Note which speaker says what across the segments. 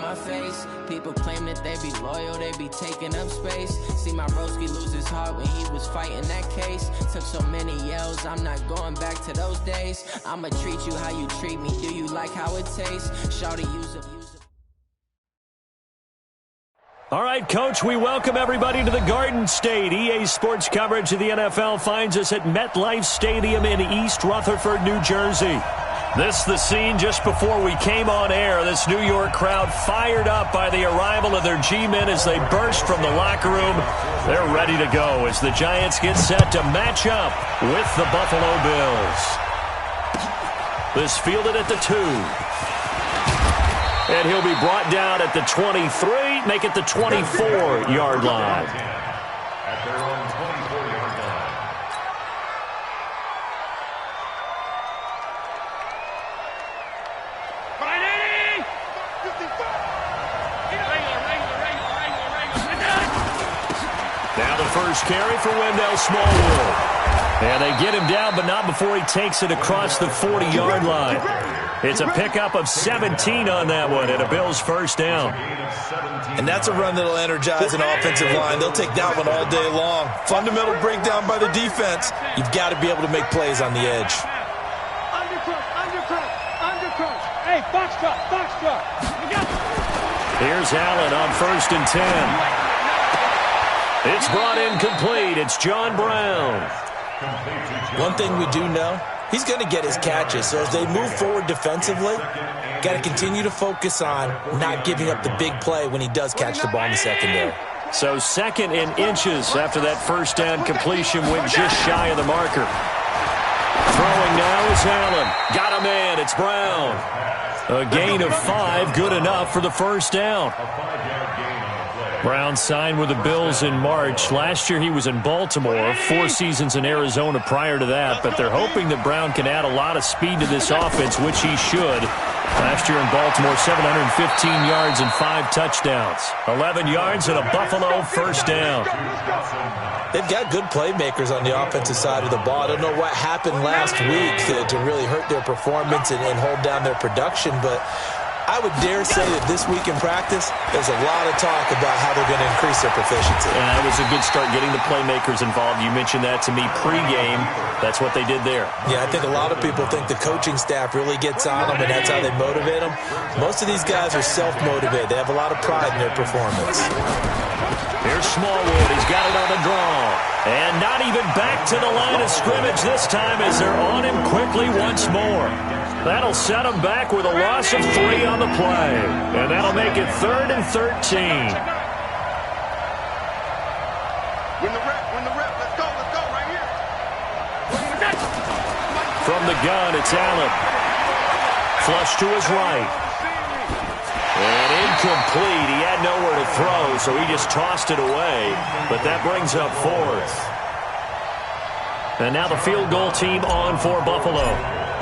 Speaker 1: my face. People claim that they be loyal, they be taking up space. See my broski lose his heart when he was fighting that case. Took so many yells, I'm not going back to those days. I'ma treat you how you treat me, do you like how it tastes? Shawty use a
Speaker 2: All right, Coach, we welcome everybody to the Garden State. EA Sports coverage of the NFL finds us at MetLife Stadium in East Rutherford, New Jersey. This is the scene just before we came on air. This New York crowd fired up by the arrival of their G-men as they burst from the locker room. They're ready to go as the Giants get set to match up with the Buffalo Bills. This fielded at the 2. And he'll be brought down at the 23, make it the 24-yard line.
Speaker 3: At their own 24-yard line.
Speaker 2: Now the first carry for Wendell Smallwood. And they get him down, but not before he takes it across the 40-yard line. It's a pickup of 17 on that one and a Bills first down.
Speaker 4: And that's a run that'll energize an offensive line. They'll take that one all day long. Fundamental breakdown by the defense. You've got to be able to make plays on the edge.
Speaker 5: Undercross. Hey, box truck.
Speaker 2: Here's Allen on 1st and 10. It's brought in complete. It's John Brown.
Speaker 4: One thing we do know, he's going to get his catches. So as they move forward defensively, got to continue to focus on not giving up the big play when he does catch the ball in the secondary.
Speaker 2: So 2nd and inches after that first down completion went just shy of the marker. Throwing now is Allen. Got a man. It's Brown. A gain of 5, good enough for the first down. Brown signed with the Bills in March. Last year he was in Baltimore, 4 seasons in Arizona prior to that, but they're hoping that Brown can add a lot of speed to this offense, which he should. Last year in Baltimore, 715 yards and 5 touchdowns. 11 yards and a Buffalo first down.
Speaker 4: They've got good playmakers on the offensive side of the ball. I don't know what happened last week to really hurt their performance and hold down their production, but I would dare say that this week in practice, there's a lot of talk about how they're going to increase their proficiency.
Speaker 2: Yeah, it was a good start getting the playmakers involved. You mentioned that to me pregame. That's what they did there.
Speaker 4: Yeah, I think a lot of people think the coaching staff really gets on them, and that's how they motivate them. Most of these guys are self-motivated. They have a lot of pride in their performance.
Speaker 2: Here's Smallwood. He's got it on the draw. And not even back to the line of scrimmage this time as they're on him quickly once more. That'll set him back with a loss of 3 on the play. And that'll make it 3rd and 13.
Speaker 5: Win the rep. Let's go right here.
Speaker 2: From the gun, it's Allen. Flush to his right. And incomplete. He had nowhere to throw, so he just tossed it away. But that brings up 4th. And now the field goal team on for Buffalo.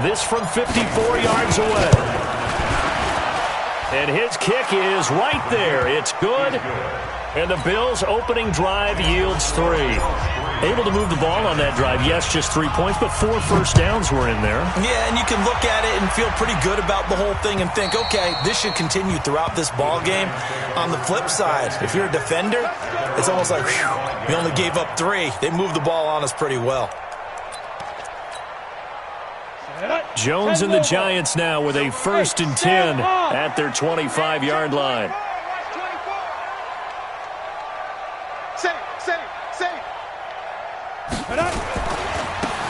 Speaker 2: This from 54 yards away. And his kick is right there. It's good. And the Bills' opening drive yields 3. Able to move the ball on that drive. Yes, just 3 points, but 4 first downs were in there.
Speaker 4: Yeah, and you can look at it and feel pretty good about the whole thing and think, okay, this should continue throughout this ball game. On the flip side, if you're a defender, it's almost like, whew, we only gave up 3. They moved the ball on us pretty well.
Speaker 2: Jones and the Giants now with a 1st and 10 at their 25-yard line.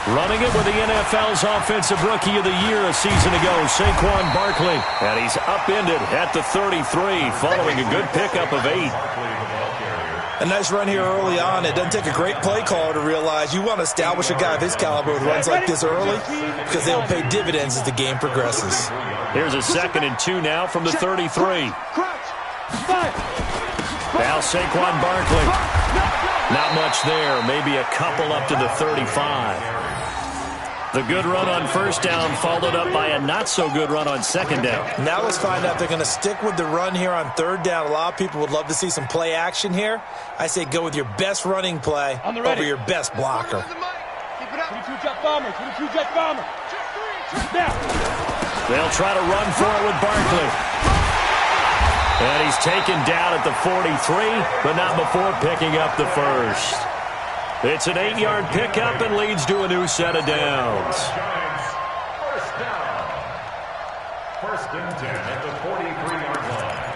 Speaker 2: Running it with the NFL's Offensive Rookie of the Year a season ago, Saquon Barkley. And he's upended at the 33 following a good pickup of 8.
Speaker 4: A nice run here early on. It doesn't take a great play caller to realize you want to establish a guy of his caliber with runs like this early because they'll pay dividends as the game progresses.
Speaker 2: Here's a 2nd and 2 now from the 33. Now Saquon Barkley. Not much there. Maybe a couple up to the 35. The good run on first down followed up by a not-so-good run on second down.
Speaker 4: Now let's find out if they're going to stick with the run here on third down. A lot of people would love to see some play action here. I say go with your best running play over your best blocker.
Speaker 5: Jet bomber.
Speaker 2: They'll try to run for it with Barkley. And he's taken down at the 43, but not before picking up the first. It's an 8-yard pickup and leads to a new set of downs.
Speaker 3: First down. First and 10 at the 43-yard line.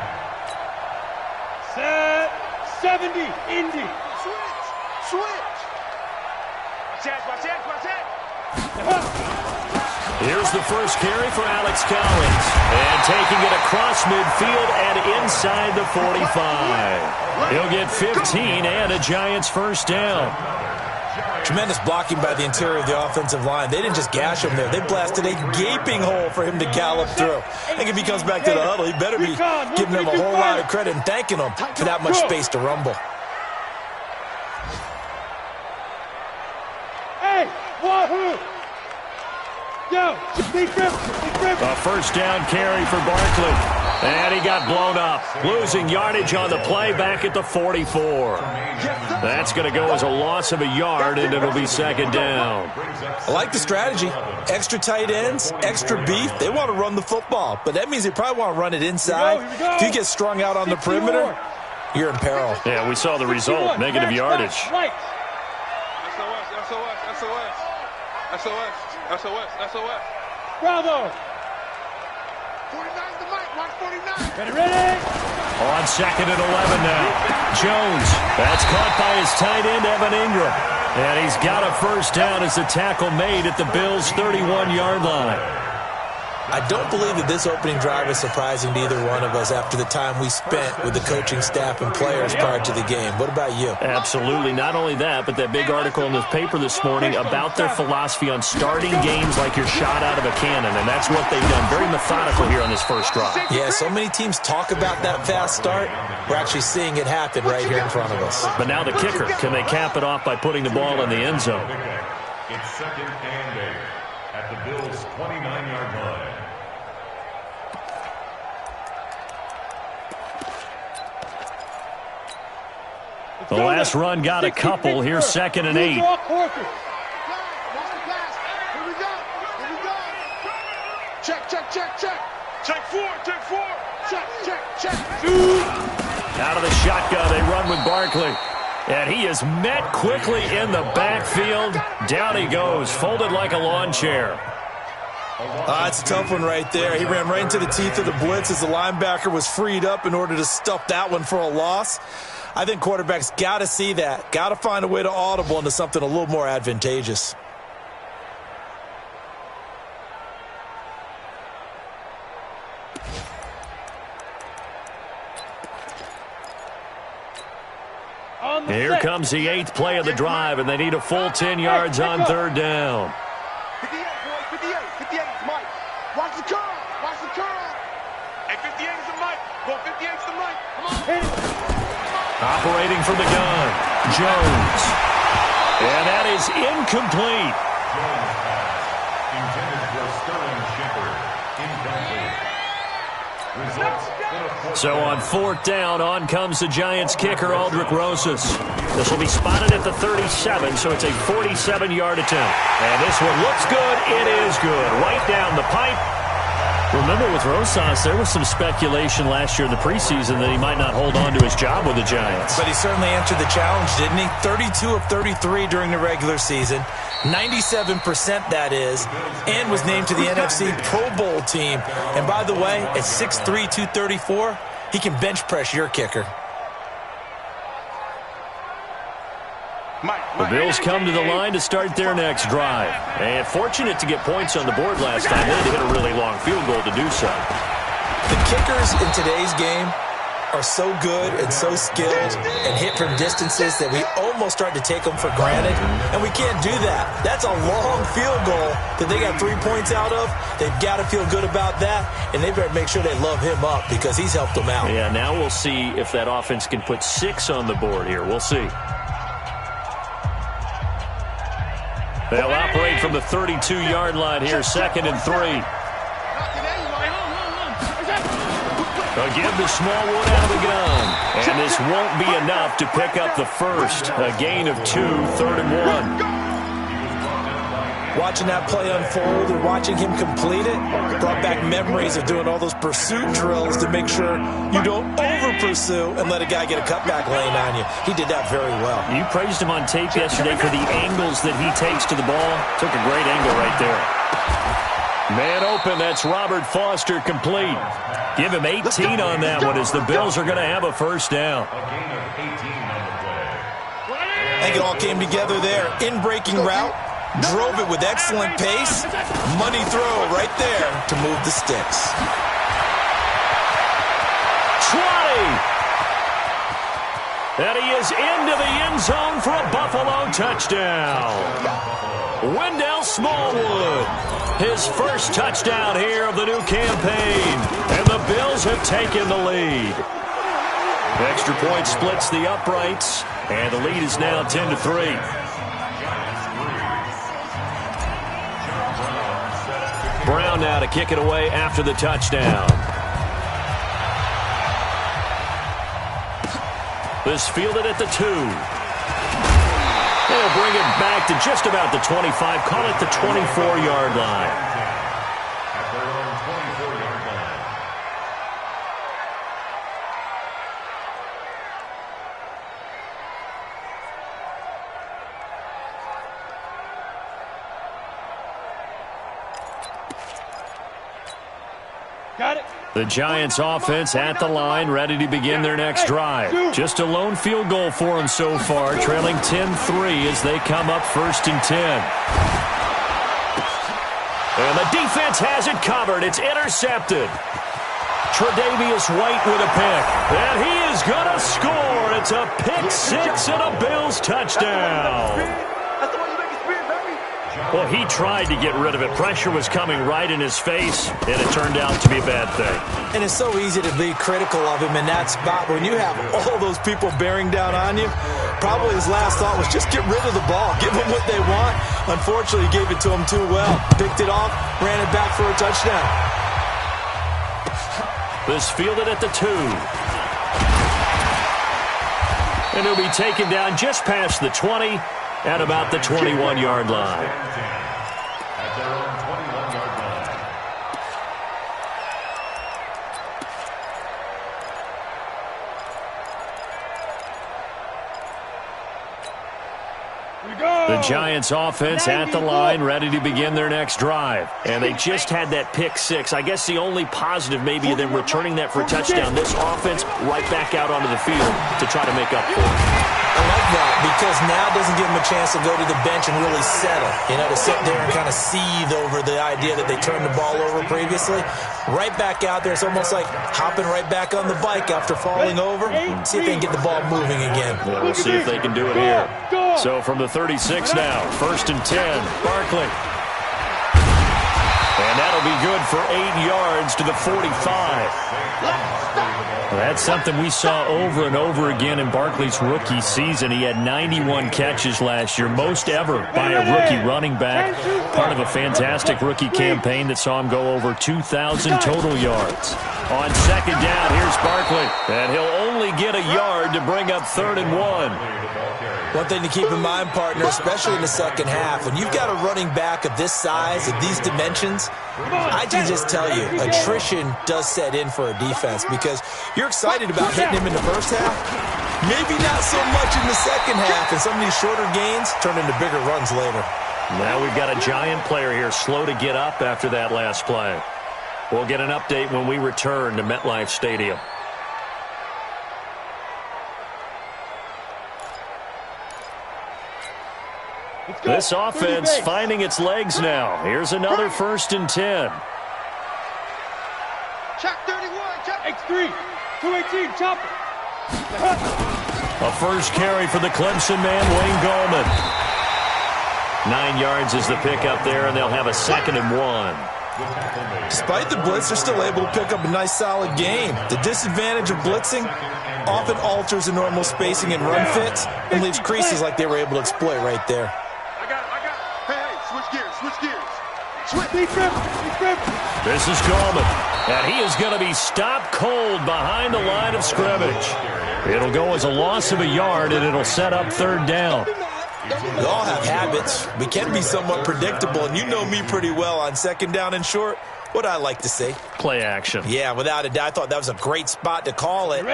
Speaker 6: Set 70, Indy.
Speaker 5: Switch. Watch it.
Speaker 2: Here's the first carry for Alex Collins. And taking it across midfield and inside the 45. He'll get 15 and a Giants first down.
Speaker 4: Tremendous blocking by the interior of the offensive line. They didn't just gash him there. They blasted a gaping hole for him to gallop through. I think if he comes back to the huddle, he better be giving them a whole lot of credit and thanking them for that much space to rumble.
Speaker 6: Hey, wahoo! Yo,
Speaker 2: A first down carry for Barkley. And he got blown up, losing yardage on the play back at the 44. That's going to go as a loss of a yard, and it'll be second down.
Speaker 4: I like the strategy. Extra tight ends, extra beef. They want to run the football, but that means they probably want to run it inside. If you get strung out on the perimeter, you're in peril.
Speaker 2: Yeah, we saw the result, negative yardage.
Speaker 6: SOS. Bravo.
Speaker 5: 49's the mic. Watch 49.
Speaker 6: Ready?
Speaker 2: On second and 11 now. Jones. That's caught by his tight end, Evan Ingram. And he's got a first down as the tackle made at the Bills' 31-yard line.
Speaker 4: I don't believe that this opening drive is surprising to either one of us after the time we spent with the coaching staff and players prior to the game. What about you?
Speaker 2: Absolutely. Not only that, but that big article in the paper this morning about their philosophy on starting games like you're shot out of a cannon, and that's what they've done. Very methodical here on this first drive.
Speaker 4: Yeah, so many teams talk about that fast start. We're actually seeing it happen right here in front of us.
Speaker 2: But now the kicker. Can they cap it off by putting the ball in the end zone?
Speaker 3: It's second and 8 at the Bills' 29-yard line.
Speaker 2: The last run got a couple. Here's second and 8.
Speaker 5: Watch the pass. Here we go. Check.
Speaker 6: Check four.
Speaker 5: Check.
Speaker 2: Out of the shotgun, they run with Barkley. And he is met quickly in the backfield. Down he goes, folded like a lawn chair.
Speaker 4: It's a tough one right there. He ran right into the teeth of the blitz as the linebacker was freed up in order to stuff that one for a loss. I think quarterbacks got to see that. Got to find a way to audible into something a little more advantageous.
Speaker 2: Here comes the 8th play of the drive, and they need a full 10 yards on third down.
Speaker 5: 58, Mike. Watch the curl.
Speaker 6: Hey, 58 is the mic. Go 58's the mic. Come on.
Speaker 2: Operating from the gun, Jones. And that is incomplete.
Speaker 3: Jones pass. Intended for Sterling Shepard. Incomplete. Results in a fourth
Speaker 2: So on fourth down, on comes the Giants kicker, Aldrich Rosas. This will be spotted at the 37, so it's a 47-yard attempt. And this one looks good. It is good. Right down the pipe. Remember, with Rosas, there was some speculation last year in the preseason that he might not hold on to his job with the Giants.
Speaker 4: But he certainly answered the challenge, didn't he? 32 of 33 during the regular season, 97% that is, and was named to the NFC Pro Bowl team. And by the way, at 6'3", 234, he can bench press your kicker.
Speaker 2: The Bills come to the line to start their next drive. And fortunate to get points on the board last time. They had to hit a really long field goal to do so.
Speaker 4: The kickers in today's game are so good and so skilled and hit from distances that we almost start to take them for granted. And we can't do that. That's a long field goal that they got 3 points out of. They've got to feel good about that, and they better make sure they love him up because he's helped them out.
Speaker 2: Yeah, now we'll see if that offense can put 6 on the board here. We'll see. They'll operate from the 32-yard line here, second and 3. They'll give the small one out of the gun. And this won't be enough to pick up the first. A gain of 2, third and 1.
Speaker 4: Watching that play unfold and watching him complete it brought back memories of doing all those pursuit drills to make sure you don't over-pursue and let a guy get a cutback lane on you. He did that very well.
Speaker 2: You praised him on tape yesterday for the angles that he takes to the ball. Took a great angle right there. Man open, that's Robert Foster complete. Give him 18 on that one as the Bills are going to have a first down.
Speaker 3: A gain of 18 on the play.
Speaker 4: I think it all came together there. In-breaking route, drove it with excellent pace. Money throw right there to move the sticks.
Speaker 2: 20! And he is into the end zone for a Buffalo touchdown. Wendell Smallwood, his first touchdown here of the new campaign. And the Bills have taken the lead. Extra point splits the uprights, and the lead is now 10-3. Brown now to kick it away after the touchdown. This fielded at the 2. They'll bring it back to just about the 25. Call it the 24-yard line.
Speaker 3: At their own 24-yard line.
Speaker 6: Got it.
Speaker 2: The Giants offense at the line, ready to begin their next drive. Just a lone field goal for them so far, trailing 10-3 as they come up 1st and 10. And the defense has it covered. It's intercepted. Tre'Davious White with a pick. And he is going to score. It's a pick six and a Bills touchdown.
Speaker 6: That's the way you make it spin, baby.
Speaker 2: Well, he tried to get rid of it. Pressure was coming right in his face, and it turned out to be a bad thing.
Speaker 4: And it's so easy to be critical of him in that spot. When you have all those people bearing down on you, probably his last thought was just get rid of the ball. Give them what they want. Unfortunately, he gave it to them too well. Picked it off, ran it back for a touchdown.
Speaker 2: This fielded at the 2. And he'll be taken down just past the 20 at about the 21-yard line.
Speaker 3: At their own 21-yard line.
Speaker 2: The Giants offense at the line, ready to begin their next drive. And they just had that pick six. I guess the only positive maybe of them returning that for a touchdown. This offense right back out onto the field to try to make up for it.
Speaker 4: I like that because now it doesn't give them a chance to go to the bench and really settle. You know, to sit there and kind of seethe over the idea that they turned the ball over previously. Right back out there. It's almost like hopping right back on the bike after falling over. See if they can get the ball moving again.
Speaker 2: Yeah, we'll see if they can do it here. So from the 36 now, 1st and 10, Barkley. And that'll be good for 8 yards to the 45. That's something we saw over and over again in Barkley's rookie season. He had 91 catches last year, most ever by a rookie running back. Part of a fantastic rookie campaign that saw him go over 2,000 total yards. On 2nd down, here's Barkley. And he'll only get a yard to bring up 3rd and 1.
Speaker 4: One thing to keep in mind, partner, especially in the second half, when you've got a running back of this size, of these dimensions, I can just tell you, attrition does set in for a defense because you're excited about hitting him in the first half. Maybe not so much in the second half, and some of these shorter gains turn into bigger runs later.
Speaker 2: Now we've got a Giant player here slow to get up after that last play. We'll get an update when we return to MetLife Stadium. This offense finding its legs now. Here's another 1st and 10.
Speaker 6: Check 31. Check X3. 218. Chop it.
Speaker 2: A first carry for the Clemson man, Wayne Gallman. 9 yards is the pickup there, and they'll have a 2nd and 1.
Speaker 4: Despite the blitz, they're still able to pick up a nice, solid gain. The disadvantage of blitzing often alters the normal spacing and run fits and leaves creases like they were able to exploit right there.
Speaker 6: I got it.
Speaker 5: Hey, switch gears.
Speaker 2: This is Gallman, and he is going to be stopped cold behind the line of scrimmage. It'll go as a loss of a yard, and it'll set up 3rd down.
Speaker 4: We all have habits. We can be somewhat predictable, and you know me pretty well on second down and short. What I like to say?
Speaker 2: Play action.
Speaker 4: Yeah, without a doubt. I thought that was a great spot to call it.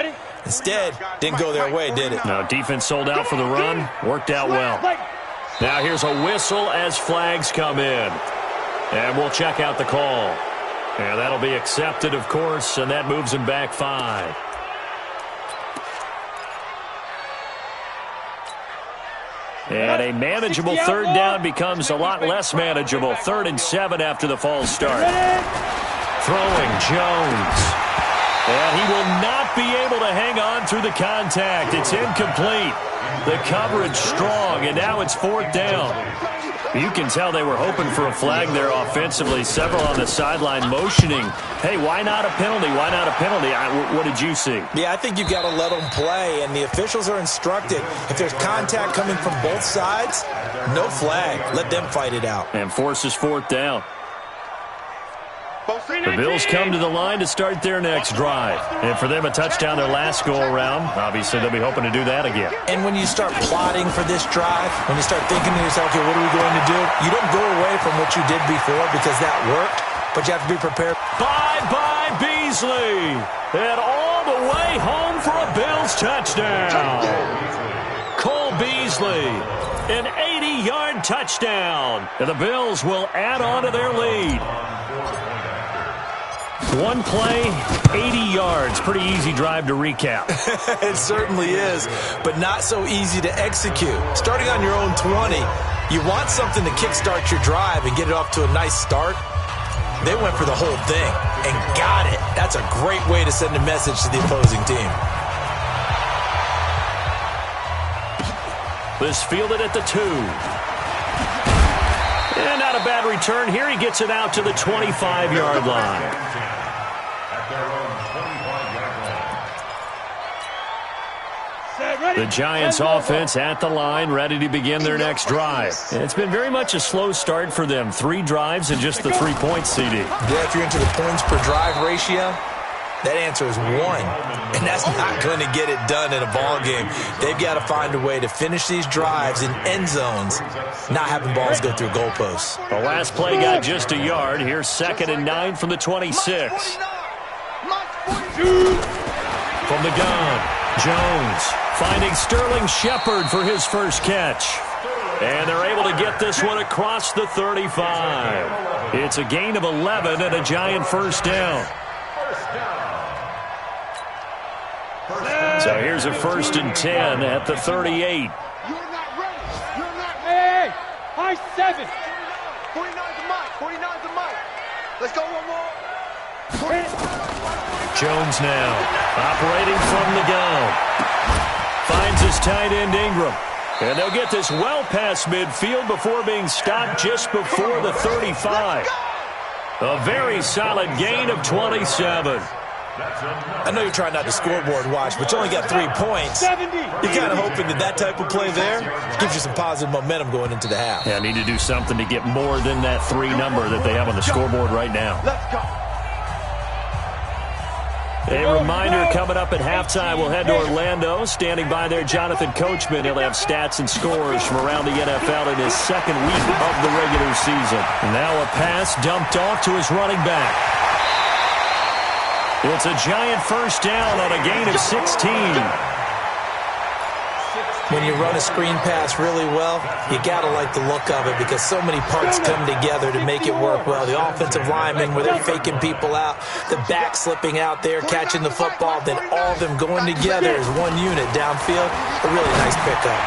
Speaker 4: Instead, didn't go their way, did it?
Speaker 2: No, defense sold out for the run. Worked out well. Now here's a whistle as flags come in. And we'll check out the call. And that'll be accepted, of course, and that moves him back 5. And a manageable third down becomes a lot less manageable. 3rd and 7 after the false start. Throwing Jones. And he will not be able to hang on through the contact. It's incomplete. The coverage strong, and now it's 4th down. You can tell they were hoping for a flag there offensively. Several on the sideline motioning, hey, why not a penalty? Why not a penalty? What did you see?
Speaker 4: Yeah, I think you've got to let them play, and the officials are instructed. If there's contact coming from both sides, no flag. Let them fight it out.
Speaker 2: And forces 4th down. The Bills come to the line to start their next drive. And for them, a touchdown their last go-around. Obviously, they'll be hoping to do that again.
Speaker 4: And when you start plotting for this drive, when you start thinking to yourself, okay, what are we going to do? You don't go away from what you did before because that worked, but you have to be prepared.
Speaker 2: Bye-bye, Beasley. And all the way home for a Bills touchdown. Cole Beasley, an 80-yard touchdown. And the Bills will add on to their lead. One play, 80 yards. Pretty easy drive to recap.
Speaker 4: It certainly is, but not so easy to execute. Starting on your own 20, you want something to kickstart your drive and get it off to a nice start. They went for the whole thing and got it. That's a great way to send a message to the opposing team.
Speaker 2: This fielded at the 2. And not a bad return here. He gets it out to the 25-yard line. The Giants offense at the line, ready to begin their next drive. And it's been very much a slow start for them. 3 drives and just the 3 points, CD.
Speaker 4: Yeah, if you're into the points per drive ratio, that answer is 1. And that's not going to get it done in a ball game. They've got to find a way to finish these drives in end zones, not having balls go through goalposts.
Speaker 2: The last play got just a yard. Here's 2nd and 9 from the 26. From the gun, Jones finding Sterling Shepard for his first catch. And they're able to get this one across the 35. It's a gain of 11 and a Giant first down. So here's a 1st and 10 at the 38.
Speaker 6: You're not ready. You're not ready. Hey, high 7. 49's a mic. 49's a mic. Let's go one more.
Speaker 2: Jones now operating from the gun. Finds his tight end Ingram. And they'll get this well past midfield before being stopped just before the 35. A very solid gain of 27.
Speaker 4: I know you're trying not to scoreboard watch, but you only got 3 points. You're kind of hoping that type of play there gives you some positive momentum going into the half.
Speaker 2: Yeah, need to do something to get more than that 3 number that they have on the scoreboard right now.
Speaker 6: Let's go.
Speaker 2: A reminder, coming up at halftime, we'll head to Orlando. Standing by there, Jonathan Coachman. He'll have stats and scores from around the NFL in his 2nd week of the regular season. Now a pass dumped off to his running back. It's a Giant first down on a gain of 16.
Speaker 4: When you run a screen pass really well, you got to like the look of it because so many parts come together to make it work well. The offensive linemen, where they're faking people out, the back slipping out there, catching the football, then all of them going together as one unit downfield. A really nice pickup.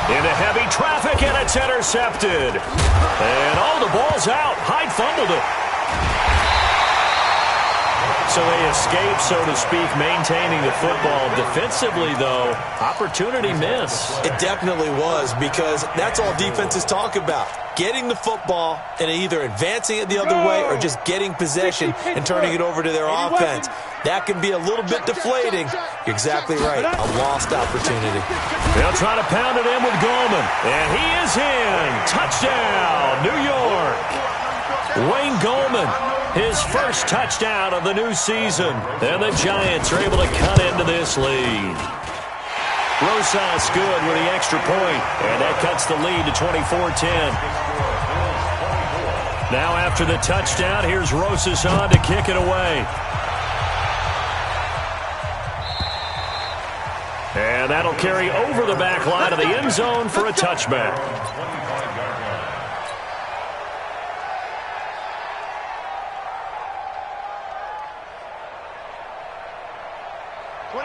Speaker 2: Into heavy traffic, and it's intercepted. And the ball's out. Hyde fumbled it. So they escape, so to speak, maintaining the football. Defensively, though, opportunity miss.
Speaker 4: It definitely was, because that's all defenses talk about. Getting the football and either advancing it the other way or just getting possession and turning it over to their offense. That can be a little bit deflating. You're exactly right. A lost opportunity.
Speaker 2: They'll try to pound it in with Goldman. And he is in. Touchdown, New York. Wayne Goldman, his first touchdown of the new season. And the Giants are able to cut into this lead. Rosas good with the extra point, and that cuts the lead to 24-10. Now after the touchdown, here's Rosas on to kick it away. And that'll carry over the back line of the end zone for a touchback.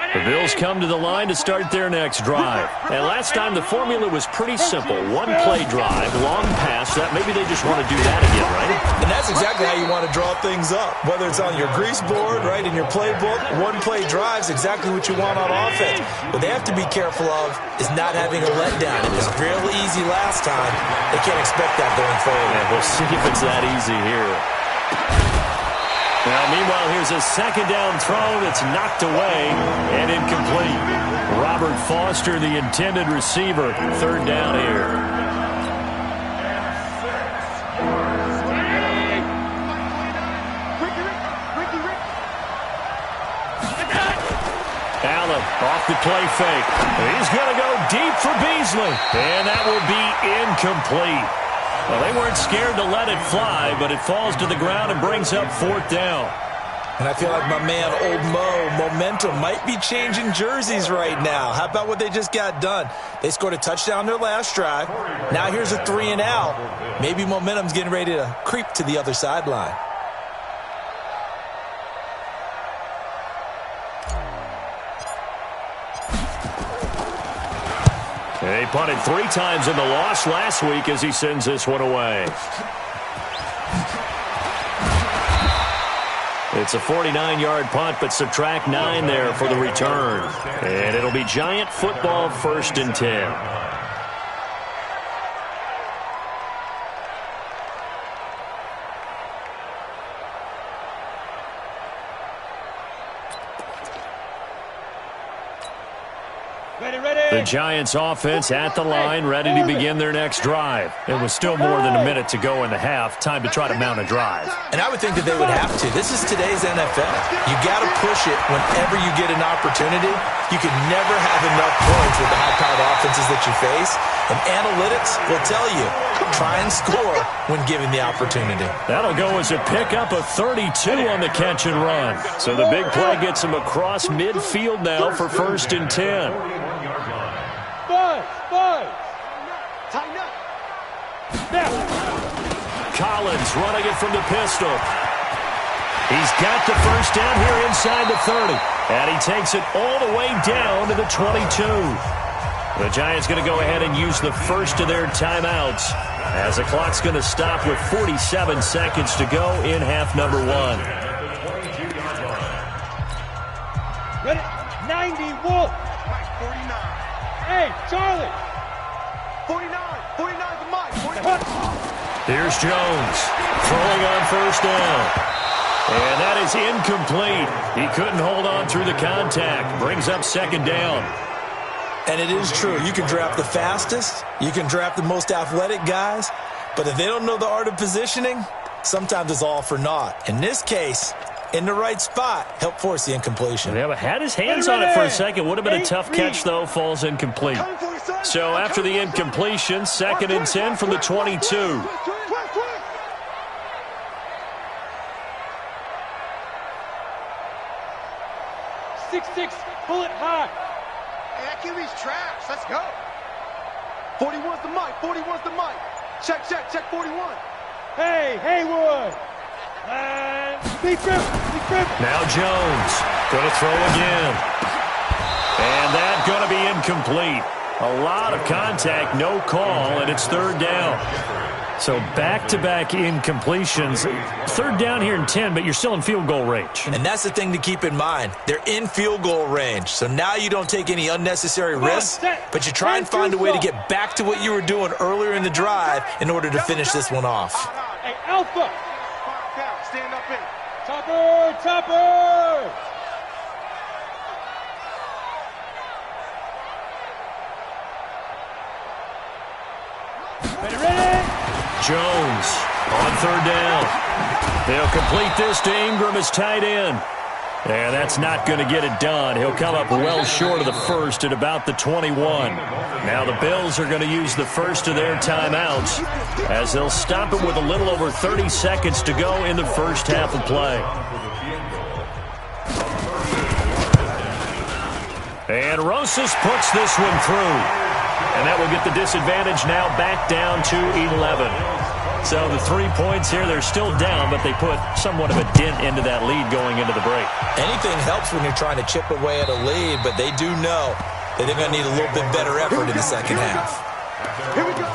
Speaker 2: The Bills come to the line to start their next drive. And last time the formula was pretty simple. One play drive, long pass. That maybe they just want to do that again, right?
Speaker 4: And that's exactly how you want to draw things up. Whether it's on your grease board, right, in your playbook, one play drive is exactly what you want on offense. What they have to be careful of is not having a letdown. It was real easy last time. They can't expect that going forward.
Speaker 2: Yeah, we'll see if it's that easy here. Now, meanwhile, here's a second down throw that's knocked away and incomplete. Robert Foster, the intended receiver, third down here. Allen off the play fake. He's going to go deep for Beasley, and that will be incomplete. Well, they weren't scared to let it fly, but it falls to the ground and brings up fourth down.
Speaker 4: And I feel like my man, Old Mo, momentum might be changing jerseys right now. How about what they just got done? They scored a touchdown their last drive. Now here's a 3 and out. Maybe momentum's getting ready to creep to the other sideline.
Speaker 2: He punted 3 times in the loss last week as he sends this one away. It's a 49-yard punt, but subtract 9 there for the return. And it'll be Giant football, 1st and 10. The Giants offense at the line, ready to begin their next drive. It was still more than a minute to go in the half. Time to try to mount a drive.
Speaker 4: And I would think that they would have to. This is today's NFL. You got to push it whenever you get an opportunity. You can never have enough points with the high-powered offenses that you face. And analytics will tell you, try and score when given the opportunity.
Speaker 2: That'll go as a pickup of 32 on the catch and run. So the big play gets him across midfield now for 1st and 10.
Speaker 6: Tighten up.
Speaker 2: Collins running it from the pistol. He's got the first down here inside the 30. And he takes it all the way down to the 22. The Giants going to go ahead and use the first of their timeouts as the clock's going to stop with 47 seconds to go in half number 1.
Speaker 6: Ready? 90, Wolf.
Speaker 5: 49.
Speaker 6: Hey, Charlie.
Speaker 5: 49. 49's the mic.
Speaker 2: Here's Jones throwing on first down. And that is incomplete. He couldn't hold on through the contact. Brings up second down.
Speaker 4: And it is true. You can draft the fastest. You can draft the most athletic guys. But if they don't know the art of positioning, sometimes it's all for naught. In this case, in the right spot, help force the incompletion.
Speaker 2: Yeah, but had his hands on it for a second. Would have been a tough catch, though. Falls incomplete. So after the incompletion, 2nd and 10 from the 22.
Speaker 6: 6-6, pull it high.
Speaker 5: Hey, that QB's trash. Let's go. 41's the mic. 41's the mic. Check 41.
Speaker 6: Hey, Haywood. And Big Rip.
Speaker 2: Now Jones going to throw again. And that going to be incomplete. A lot of contact, no call, and it's 3rd down. So back-to-back incompletions. 3rd down here in 10, but you're still in field goal range.
Speaker 4: And that's the thing to keep in mind. They're in field goal range. So now you don't take any unnecessary risks, but you try and find a way to get back to what you were doing earlier in the drive in order to finish this one off.
Speaker 6: Hey, Alpha.
Speaker 5: Stand up in.
Speaker 6: Topper. Ready?
Speaker 2: Jones on 3rd down. They'll complete this to Ingram as tight end. And that's not going to get it done. He'll come up well short of the first at about the 21. Now the Bills are going to use the first of their timeouts as they'll stop it with a little over 30 seconds to go in the first half of play. And Rosas puts this one through. And that will get the disadvantage now back down to 11. So the 3 points here, they're still down, but they put somewhat of a dent into that lead going into the break.
Speaker 4: Anything helps when you're trying to chip away at a lead, but they do know that they're going to need a little bit better effort in the second half.
Speaker 5: Here we go.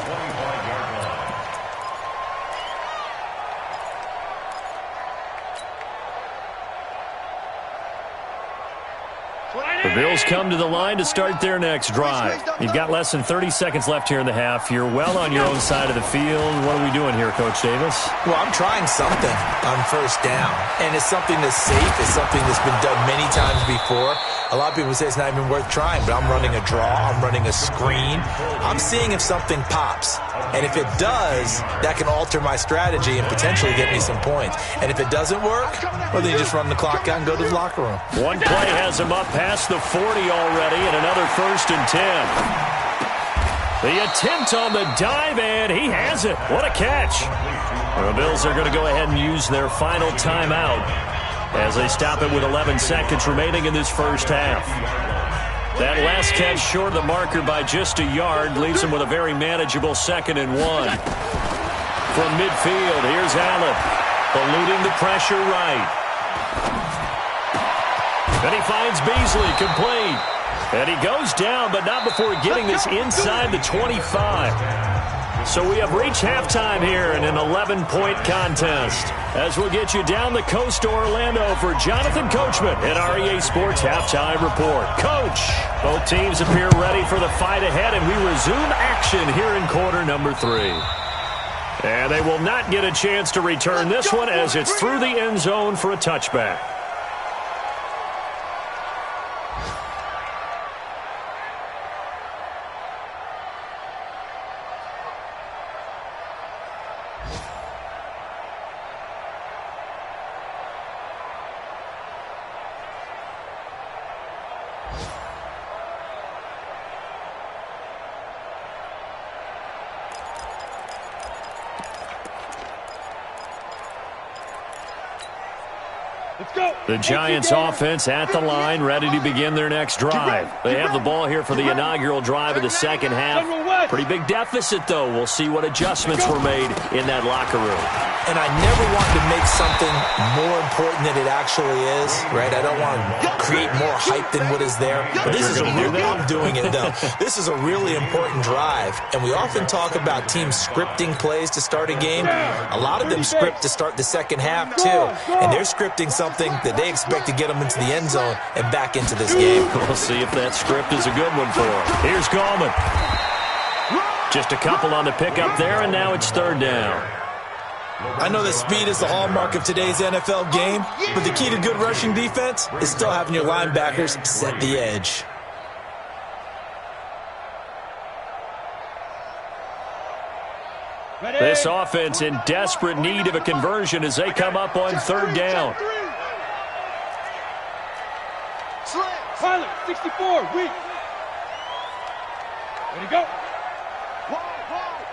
Speaker 2: The Bills come to the line to start their next drive. You've got less than 30 seconds left here in the half. You're well on your own side of the field. What are we doing here, Coach Davis?
Speaker 4: Well, I'm trying something on first down, and it's something that's safe. It's something that's been done many times before. A lot of people say it's not even worth trying, but I'm running a draw. I'm running a screen. I'm seeing if something pops. And if it does, that can alter my strategy and potentially get me some points. And if it doesn't work, well, then you just run the clock out and go to the locker room.
Speaker 2: One play has him up past the 40 already, and another 1st and 10. The attempt on the dive, and he has it. What a catch. The Bills are going to go ahead and use their final timeout as they stop it with 11 seconds remaining in this first half. That last catch short of the marker by just a yard leaves him with a very manageable 2nd and 1. From midfield, here's Allen, eluding the pressure right. And he finds Beasley, complete. And he goes down, but not before getting this inside the 25. So we have reached halftime here in an 11-point contest. As we'll get you down the coast to Orlando for Jonathan Coachman at our EA Sports Halftime Report. Coach, both teams appear ready for the fight ahead, and we resume action here in quarter number 3. And they will not get a chance to return this one as it's through the end zone for a touchback. The Giants offense at the line, ready to begin their next drive. They have the ball here for the inaugural drive of the second half. Pretty big deficit, though. We'll see what adjustments were made in that locker room.
Speaker 4: And I never want to make something more important than it actually is, right? I don't want to create more hype than what is there. But this is I'm doing it, though. This is a really important drive. And we often talk about teams scripting plays to start a game. A lot of them script to start the second half, too. And they're scripting something that they expect to get them into the end zone and back into this game.
Speaker 2: We'll see if that script is a good one for them. Here's Gallman. Just a couple on the pickup there, and now it's 3rd down.
Speaker 4: I know that speed is the hallmark of today's NFL game, but the key to good rushing defense is still having your linebackers set the edge.
Speaker 2: This offense in desperate need of a conversion as they come up on 3rd down.
Speaker 6: Pilot, 64, weak. Ready to go.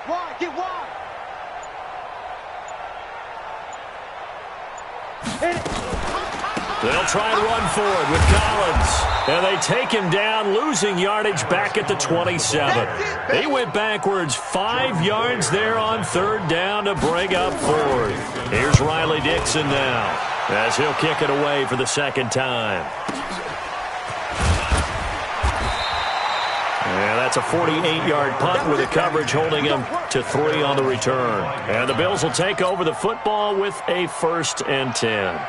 Speaker 5: Wide, get wide.
Speaker 2: They'll try and run forward with Collins. And they take him down, losing yardage back at the 27. He went backwards 5 yards there on 3rd down to bring up 4th. Here's Riley Dixon now as he'll kick it away for the 2nd time. And that's a 48-yard punt with the coverage holding him to 3 on the return. And the Bills will take over the football with a 1st and 10.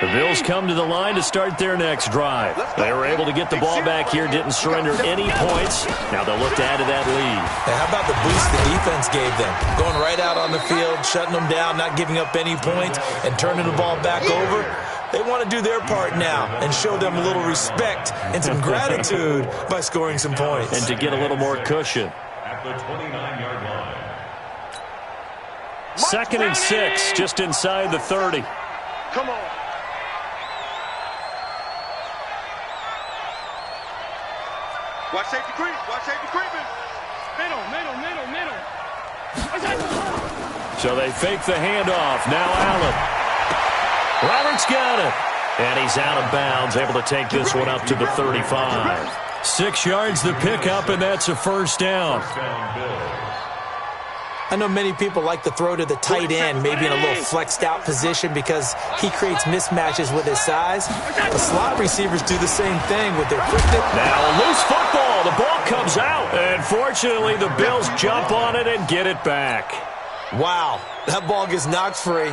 Speaker 2: The Bills come to the line to start their next drive. They were able to get the ball back here, didn't surrender any points. Now they'll look to add to that lead.
Speaker 4: And how about the boost the defense gave them? Going right out on the field, shutting them down, not giving up any points, and turning the ball back over. They want to do their part now and show them a little respect and some gratitude by scoring some points.
Speaker 2: And to get a little more cushion.
Speaker 3: At the 29-yard line.
Speaker 2: 2nd and 6, just inside the 30.
Speaker 5: Come on. Watch safety creep. Watch safety creeping.
Speaker 6: Middle.
Speaker 2: So they fake the handoff. Now Allen. Roberts got it. And he's out of bounds, able to take this one up to the 35. 6 yards the pickup, and that's a first down.
Speaker 4: I know many people like to throw to the tight end, maybe in a little flexed out position because he creates mismatches with his size. The slot receivers do the same thing with their quickness.
Speaker 2: Now a loose football. The ball comes out. And fortunately, the Bills jump on it and get it back.
Speaker 4: Wow, that ball gets knocked free,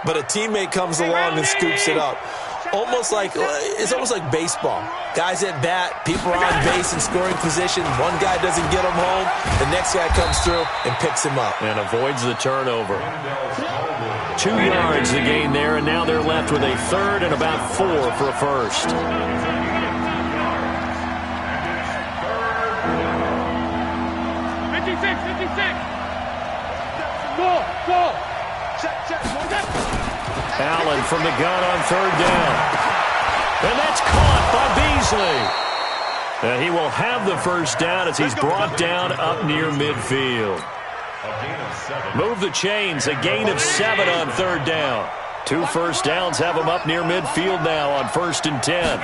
Speaker 4: but a teammate comes along and scoops it up. It's almost like baseball. Guys at bat, people are on base in scoring position. One guy doesn't get him home. The next guy comes through and picks him up.
Speaker 2: And avoids the turnover. 2 yards the gain there, and now they're left with a 3rd and about 4 for a first.
Speaker 6: 56. Go.
Speaker 5: Check.
Speaker 2: Allen from the gun on 3rd down. And that's caught by Beasley. And he will have the first down as he's brought down up near midfield. Move the chains, a gain of 7 on 3rd down. 2 first downs have him up near midfield now on 1st and 10.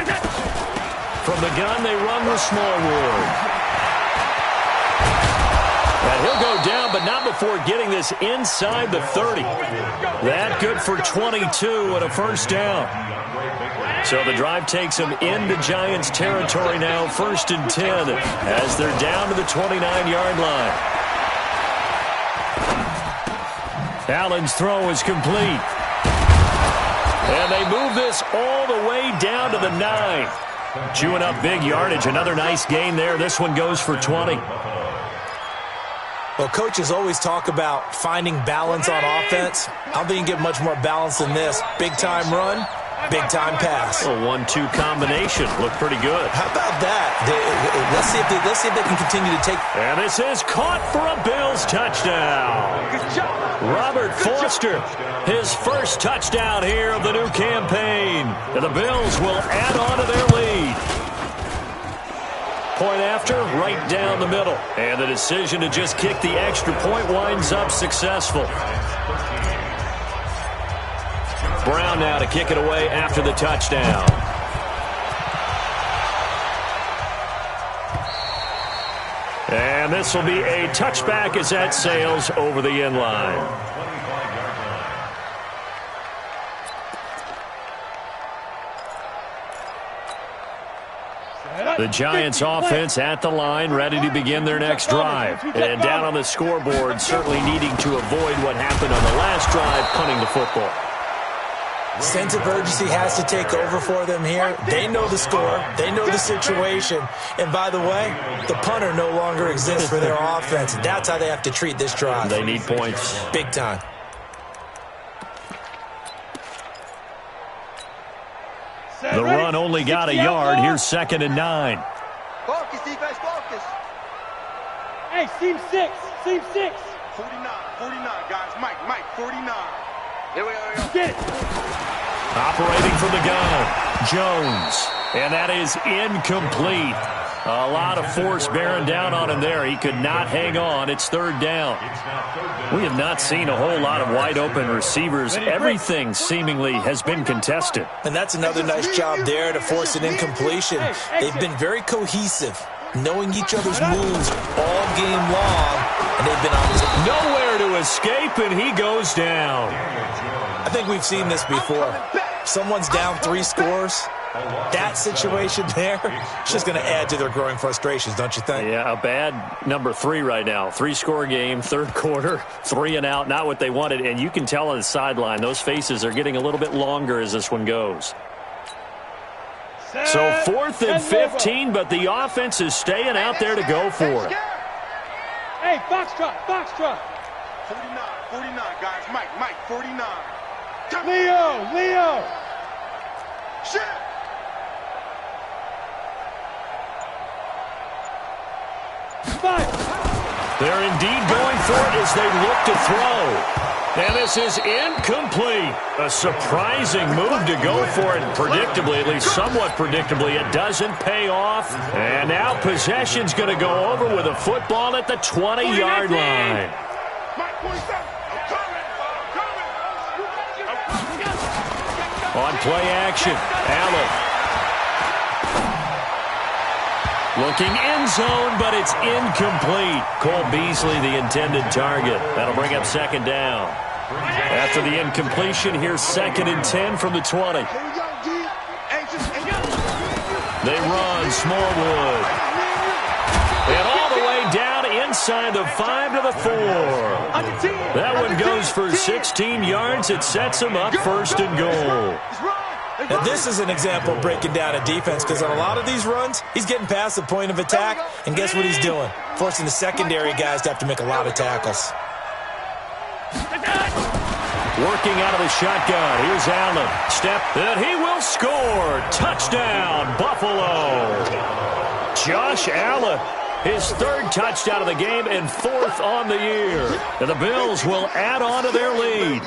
Speaker 2: From the gun, they run with Smallwood. And he'll go down, but not before getting this inside the 30. That good for 22 and a first down. So the drive takes them into Giants territory now, 1st and 10, as they're down to the 29-yard line. Allen's throw is complete. And they move this all the way down to the 9. Chewing up big yardage. Another nice gain there. This one goes for 20.
Speaker 4: Well, coaches always talk about finding balance on offense. I don't think you can get much more balance than this. Big-time run, big-time pass.
Speaker 2: A 1-2 combination. Looked pretty good.
Speaker 4: How about that? Let's see if they can continue to take.
Speaker 2: And this is caught for a Bills touchdown. Robert Foster, his first touchdown here of the new campaign. And the Bills will add on to their lead. Point after, right down the middle. And the decision to just kick the extra point winds up successful. Brown now to kick it away after the touchdown. And this will be a touchback as that sails over the end line. The Giants offense at the line, ready to begin their next drive. And down on the scoreboard, certainly needing to avoid what happened on the last drive, punting the football.
Speaker 4: Sense of urgency has to take over for them here. They know the score. They know the situation. And by the way, the punter no longer exists for their offense. That's how they have to treat this drive.
Speaker 2: They need points.
Speaker 4: Big time.
Speaker 2: The run only got a yard. Here's 2nd and 9.
Speaker 5: Focus, defense, focus.
Speaker 6: Hey, seam 6.
Speaker 5: 49, guys. Mike, 49. Here we go.
Speaker 6: Get it.
Speaker 2: Operating from the gun, Jones. And that is incomplete. A lot of force bearing down on him there. He could not hang on. It's 3rd down. We have not seen a whole lot of wide-open receivers. Everything seemingly has been contested.
Speaker 4: And that's another nice job there to force an incompletion. They've been very cohesive, knowing each other's moves all game long, and they've been on
Speaker 2: nowhere to escape, and he goes down.
Speaker 4: I think we've seen this before. Someone's down 3 scores. That situation there is just going to add to their growing frustrations, don't you think?
Speaker 2: Yeah, a bad number 3 right now. 3-score game, 3rd quarter, 3 and out, not what they wanted. And you can tell on the sideline, those faces are getting a little bit longer as this one goes. So 4th and 15, but the offense is staying out there to go for it.
Speaker 6: Hey, Foxtrot.
Speaker 5: 49, guys. Mike, 49.
Speaker 6: Leo.
Speaker 5: Shit.
Speaker 2: They're indeed going for it as they look to throw. And this is incomplete. A surprising move to go for it. Predictably, at least somewhat predictably, it doesn't pay off. And now possession's going to go over with a football at the 20-yard line. On play action, Allen. Looking end zone, but it's incomplete. Cole Beasley, the intended target. That'll bring up second down. After the incompletion, here's 2nd and 10 from the 20. They run Smallwood. And all the way down inside the 5 to the 4. That one goes for 16 yards. It sets them up 1st and goal.
Speaker 4: Now, this is an example of breaking down a defense because on a lot of these runs, he's getting past the point of attack, and guess what he's doing? Forcing the secondary guys to have to make a lot of tackles.
Speaker 2: Working out of the shotgun. Here's Allen. Step, and he will score. Touchdown, Buffalo. Josh Allen, his 3rd touchdown of the game and 4th on the year. And the Bills will add on to their lead.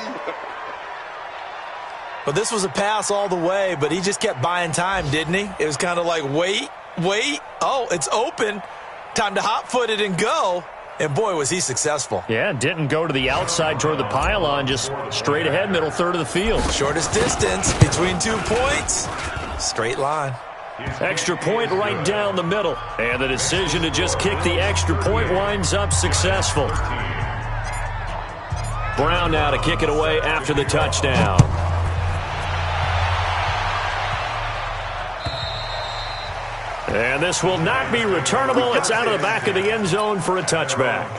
Speaker 4: But this was a pass all the way, but he just kept buying time, didn't he? It was kind of like, wait. Oh, it's open. Time to hot-foot it and go. And, boy, was he successful.
Speaker 2: Yeah, didn't go to the outside toward the pylon, just straight ahead, middle third of the field.
Speaker 4: Shortest distance between 2 points. Straight line.
Speaker 2: Extra point right down the middle. And the decision to just kick the extra point winds up successful. Brown now to kick it away after the touchdown. And this will not be returnable. It's out of the back of the end zone for a touchback.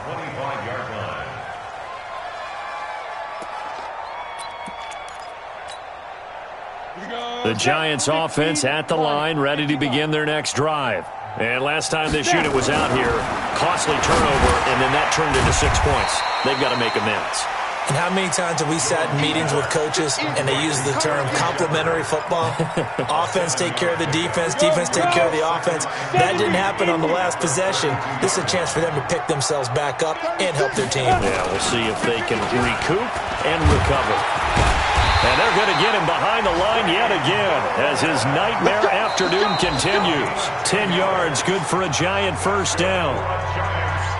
Speaker 2: The Giants offense at the line, ready to begin their next drive. And last time this unit was out here, costly turnover, and then that turned into 6 points. They've got to make amends.
Speaker 4: And how many times have we sat in meetings with coaches and they use the term complementary football? Offense take care of the defense, defense take care of the offense. That didn't happen on the last possession. This is a chance for them to pick themselves back up and help their team.
Speaker 2: Yeah, we'll see if they can recoup and recover. And they're going to get him behind the line yet again as his nightmare afternoon continues. 10 yards, good for a Giant first down.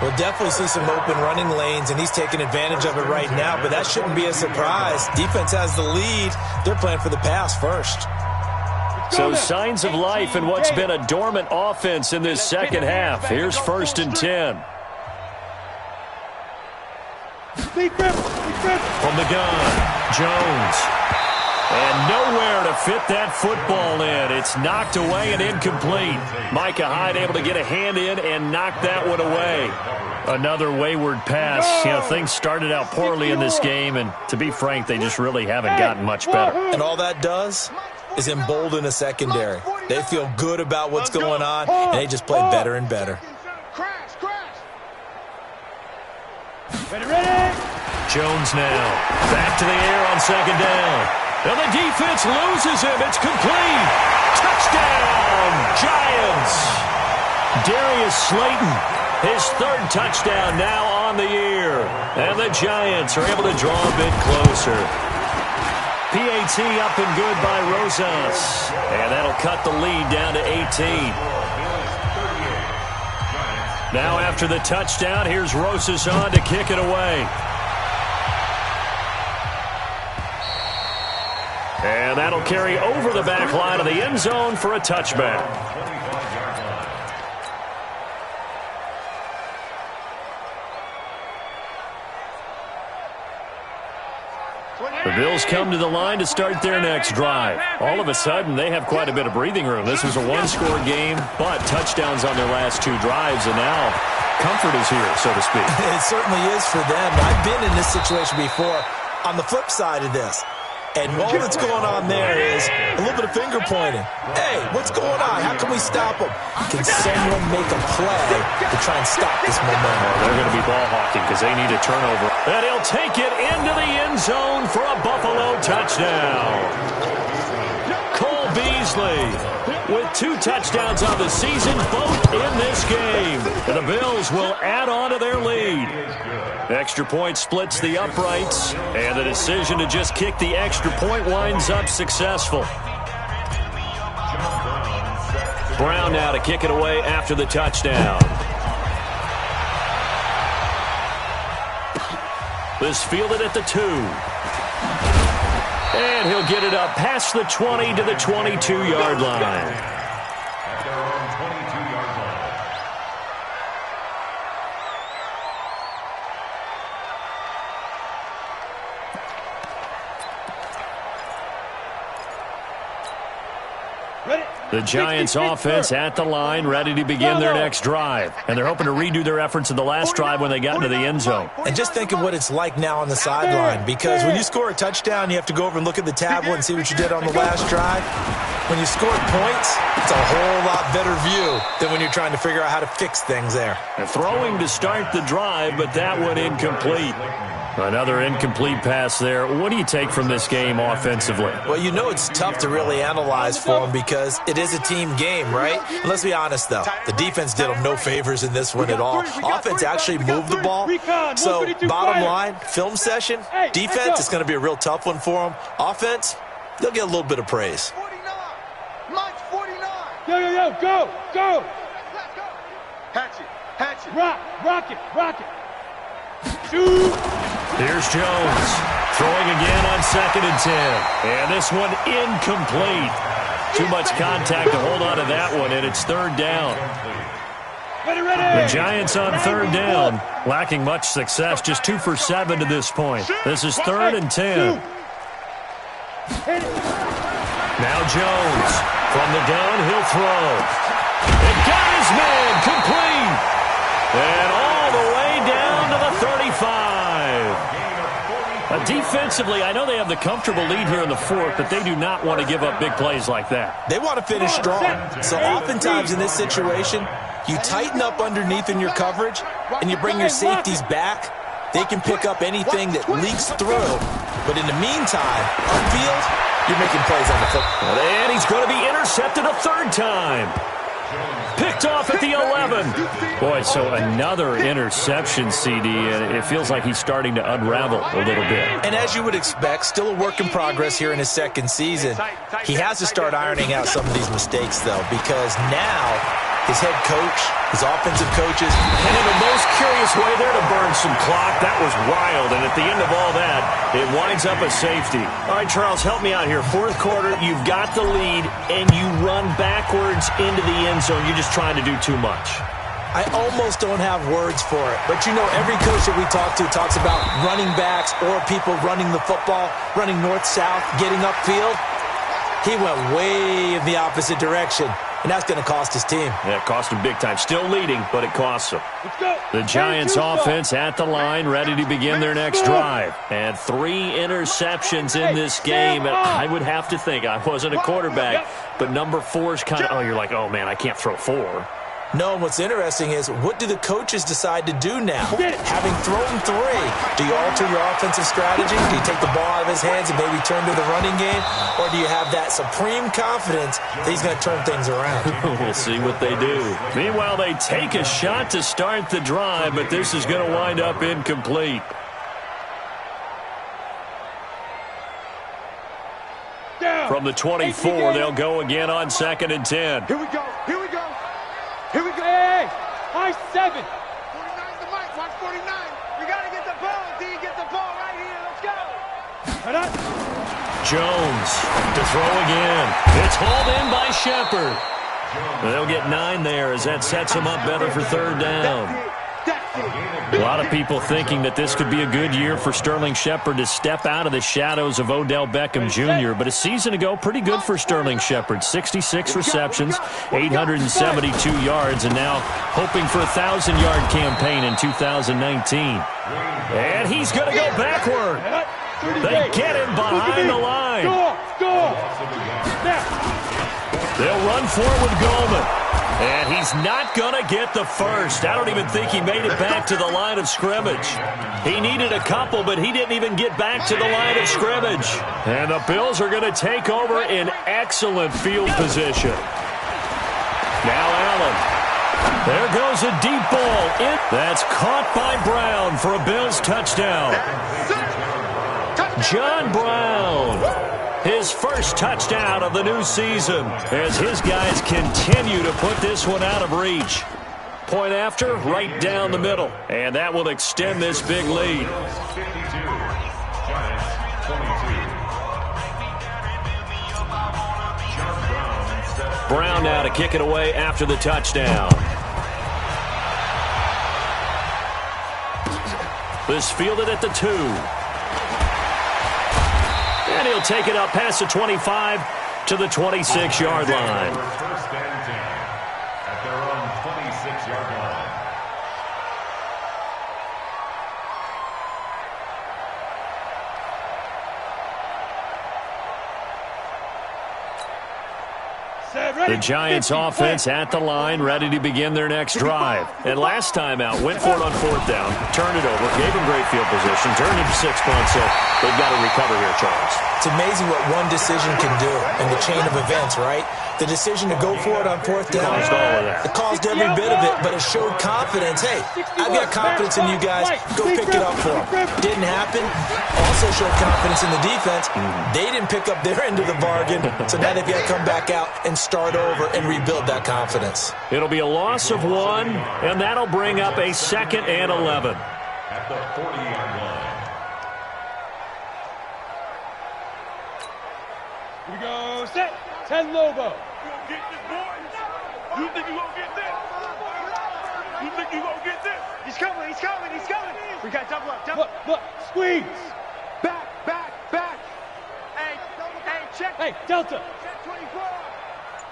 Speaker 4: We'll definitely see some open running lanes, and he's taking advantage of it right now, but that shouldn't be a surprise. Defense has the lead. They're playing for the pass first.
Speaker 2: So signs of life in what's been a dormant offense in this second half. Here's 1st and 10. From the gun, Jones. And nowhere to fit that football in. It's knocked away and incomplete. Micah Hyde able to get a hand in and knock that one away. Another wayward pass. You know, things started out poorly in this game, and to be frank, they just really haven't gotten much better.
Speaker 4: And all that does is embolden a secondary. They feel good about what's going on, and they just play better and better.
Speaker 2: Jones now. Back to the air on second down. And the defense loses him. It's complete. Touchdown, Giants. Darius Slayton, his 3rd touchdown now on the year. And the Giants are able to draw a bit closer. PAT up and good by Rosas. And that'll cut the lead down to 18. Now after the touchdown, here's Rosas on to kick it away. And that'll carry over the back line of the end zone for a touchback. The Bills come to the line to start their next drive. All of a sudden, they have quite a bit of breathing room. This was a one-score game, but touchdowns on their last 2 drives, and now comfort is here, so to speak.
Speaker 4: It certainly is for them. I've been in this situation before. On the flip side of this, and all that's going on there is a little bit of finger pointing. Hey, what's going on? How can we stop them? Can someone make a play to try and stop this momentum?
Speaker 2: They're going to be ball hawking because they need a turnover. And he'll take it into the end zone for a Buffalo touchdown. Cole Beasley Mosley with 2 touchdowns on the season, both in this game. And the Bills will add on to their lead. Extra point splits the uprights, and the decision to just kick the extra point winds up successful. Brown now to kick it away after the touchdown. This fielded at the 2. And he'll get it up past the 20 to the 22-yard line.
Speaker 3: At their own 22-yard line.
Speaker 2: The Giants offense at the line, ready to begin their next drive. And they're hoping to redo their efforts in the last drive when they got into the end zone.
Speaker 4: And just think of what it's like now on the sideline, because when you score a touchdown, you have to go over and look at the tablet and see what you did on the last drive. When you score points, it's a whole lot better view than when you're trying to figure out how to fix things there.
Speaker 2: And throwing to start the drive, but that one incomplete. Another incomplete pass there. What do you take from this game offensively?
Speaker 4: Well, you know it's tough to really analyze for them because it is a team game, right? And let's be honest, though. The defense did them no favors in this one at all. Offense actually moved the ball. So, bottom line, film session, defense is going to be a real tough one for them. Offense, they'll get a little bit of praise.
Speaker 5: 49. Mike's 49.
Speaker 6: Yo, go, go.
Speaker 5: Let's go. Hatch it.
Speaker 6: Rock it. Shoot.
Speaker 2: Here's Jones. Throwing again on 2nd and 10. And this one incomplete. Too much contact to hold on to that one, and it's 3rd down.
Speaker 6: Ready.
Speaker 2: The Giants on 3rd down, lacking much success, just 2 for 7 to this point. This is 3rd and 10. Now Jones. From the gun, he'll throw. And got his man complete. And all the way down to the 35. Defensively, I know they have the comfortable lead here in the 4th, but they do not want to give up big plays like that.
Speaker 4: They want to finish strong. So oftentimes in this situation, you tighten up underneath in your coverage, and you bring your safeties back. They can pick up anything that leaks through. But in the meantime, upfield, you're making plays on the football.
Speaker 2: And he's going to be intercepted a 3rd time. Picked off at the 11. Boy, so another interception, CD, and it feels like he's starting to unravel a little bit.
Speaker 4: And as you would expect, still a work in progress here in his 2nd season. He has to start ironing out some of these mistakes, though, because now his head coach, his offensive coaches,
Speaker 2: and in the most curious way there to burn some clock. That was wild, and at the end of all that, it winds up a safety. All right, Charles, help me out here. 4th quarter, you've got the lead, and you run backwards into the end zone. You're just trying to do too much.
Speaker 4: I almost don't have words for it. But, you know, every coach that we talk to talks about running backs or people running the football, running north-south, getting upfield. He went way in the opposite direction. And that's going to cost his team.
Speaker 2: Yeah, it cost him big time. Still leading, but it costs him. The Giants offense at the line, ready to begin their next drive. And 3 interceptions in this game. And I would have to think, I wasn't a quarterback, but number 4 is kind of, you're like, oh, man, I can't throw 4.
Speaker 4: No, and what's interesting is, what do the coaches decide to do now? Having thrown 3, do you alter your offensive strategy? Do you take the ball out of his hands and maybe turn to the running game? Or do you have that supreme confidence that he's going to turn things around?
Speaker 2: We'll see what they do. Meanwhile, they take a shot to start the drive, but this is going to wind up incomplete. From the 24, they'll go again on 2nd and 10.
Speaker 5: Here we go.
Speaker 6: Hey, high 7.
Speaker 5: 49's the mic. Watch 49. We got to get the ball. D, get the ball right here. Let's go.
Speaker 2: Jones to throw again. It's hauled in by Shepard. They'll get 9 there as that sets them up better for 3rd down. A lot of people thinking that this could be a good year for Sterling Shepard to step out of the shadows of Odell Beckham Jr., but a season ago, pretty good for Sterling Shepard. 66 receptions, 872 yards, and now hoping for a 1,000-yard campaign in 2019. And he's going to go backward. They get him behind the line.
Speaker 6: Score!
Speaker 2: They'll run for it with Goldman. And he's not going to get the first. I don't even think he made it back to the line of scrimmage. He needed a couple, but he didn't even get back to the line of scrimmage. And the Bills are going to take over in excellent field position. Now Allen. There goes a deep ball. That's caught by Brown for a Bills touchdown. John Brown. His first touchdown of the new season as his guys continue to put this one out of reach. Point after, right down the middle. And that will extend this big lead.
Speaker 3: 52, Giants 22.
Speaker 2: Brown now to kick it away after the touchdown. This fielded at the 2. And he'll take it up past the 25 to the 26-yard line.
Speaker 3: First and 10 at their own 26-yard line.
Speaker 2: The Giants offense at the line, ready to begin their next drive. And last time out, went for it on 4th down, turned it over, gave them great field position, turned it to 6 points, so they've got to recover here, Charles.
Speaker 4: It's amazing what one decision can do in the chain of events, right? The decision to go for it on 4th down.
Speaker 2: Caused all of that.
Speaker 4: It caused every bit of it, but it showed confidence. Hey, I've got confidence in you guys. Go pick it up for them. Didn't happen. Also showed confidence in the defense. They didn't pick up their end of the bargain, so now they've got to come back out and start over and rebuild that confidence.
Speaker 2: It'll be a loss of 1, and that'll bring up a 2nd and 11.
Speaker 3: At the 40-yard line.
Speaker 6: Here we go, set. 10 Lobo. You gonna get this, boy? You think you gonna get this? You think you gonna get this? He's coming, he's coming, he's coming. We got double up, double. Look, squeeze. Back, back, back. Hey, check. Hey, Delta. Check 24.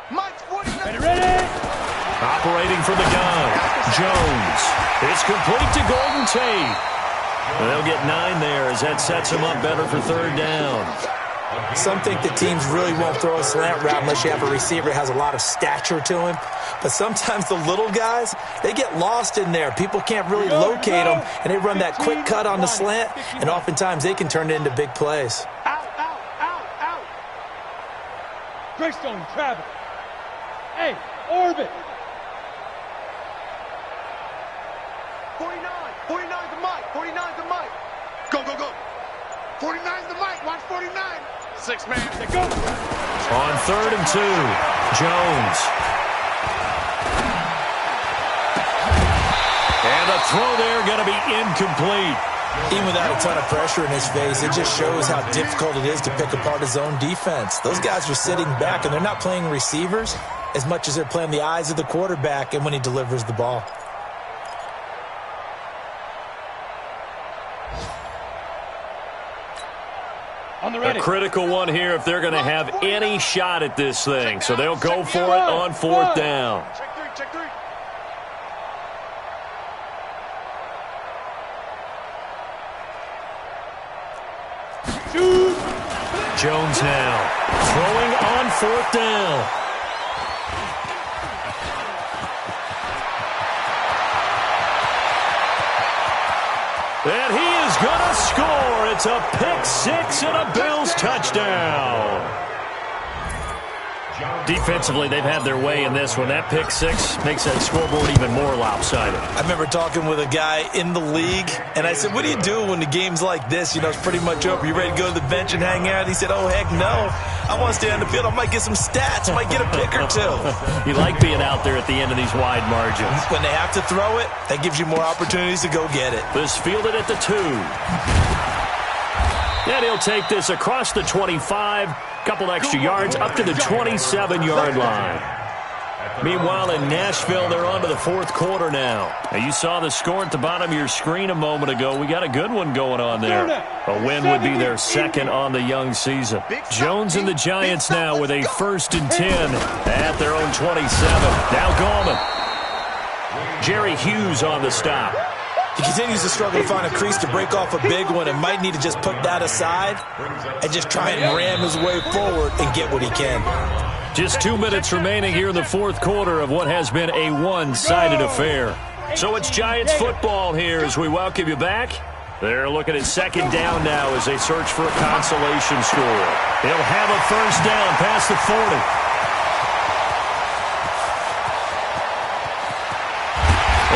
Speaker 6: Mike's 40. Ready?
Speaker 2: Operating from the gun, Jones. It's complete to Golden Tate. And they'll get 9 there as that sets him up better for 3rd down.
Speaker 4: Some think that teams really won't throw a slant route unless you have a receiver that has a lot of stature to him. But sometimes the little guys, they get lost in there. People can't really locate them, and they run that quick cut on the slant, and oftentimes they can turn it into big plays.
Speaker 6: Out, out, out, out. Greystone, travel. Hey, orbit. 49. 49's the mic. 49's the mic. Go, go, go. 49's the mic. Watch 49. 6 man. Go.
Speaker 2: On 3rd and 2, Jones. And the throw there going to be incomplete.
Speaker 4: Even without a ton of pressure in his face, it just shows how difficult it is to pick apart his own defense. Those guys are sitting back, and they're not playing receivers as much as they're playing the eyes of the quarterback and when he delivers the ball.
Speaker 2: A critical one here if they're going to have any shot at this thing. So they'll go for it on 4th down.
Speaker 6: Check 3. Shoot.
Speaker 2: Jones now throwing on 4th down. And he is going to score. It's a pick 6 and a Bills touchdown. Defensively, they've had their way in this one. That pick 6 makes that scoreboard even more lopsided.
Speaker 4: I remember talking with a guy in the league, and I said, what do you do when the game's like this? You know, it's pretty much over. You ready to go to the bench and hang out? He said, oh, heck no. I want to stay on the field. I might get some stats. I might get a pick or 2.
Speaker 2: You like being out there at the end of these wide margins.
Speaker 4: When they have to throw it, that gives you more opportunities to go get it.
Speaker 2: This fielded at the 2. And he'll take this across the 25, couple extra yards up to the 27-yard line. Meanwhile, in Nashville, they're on to the 4th quarter now. Now, you saw the score at the bottom of your screen a moment ago. We got a good one going on there. A win would be their 2nd on the young season. Jones and the Giants now with a 1st and 10 at their own 27. Now Gallman. Jerry Hughes on the stop.
Speaker 4: He continues to struggle to find a crease to break off a big one and might need to just put that aside and just try and ram his way forward and get what he can.
Speaker 2: Just 2 minutes remaining here in the fourth quarter of what has been a one-sided affair. So it's Giants football here as we welcome you back. They're looking at second down now as they search for a consolation score. He'll have a first down past the 40.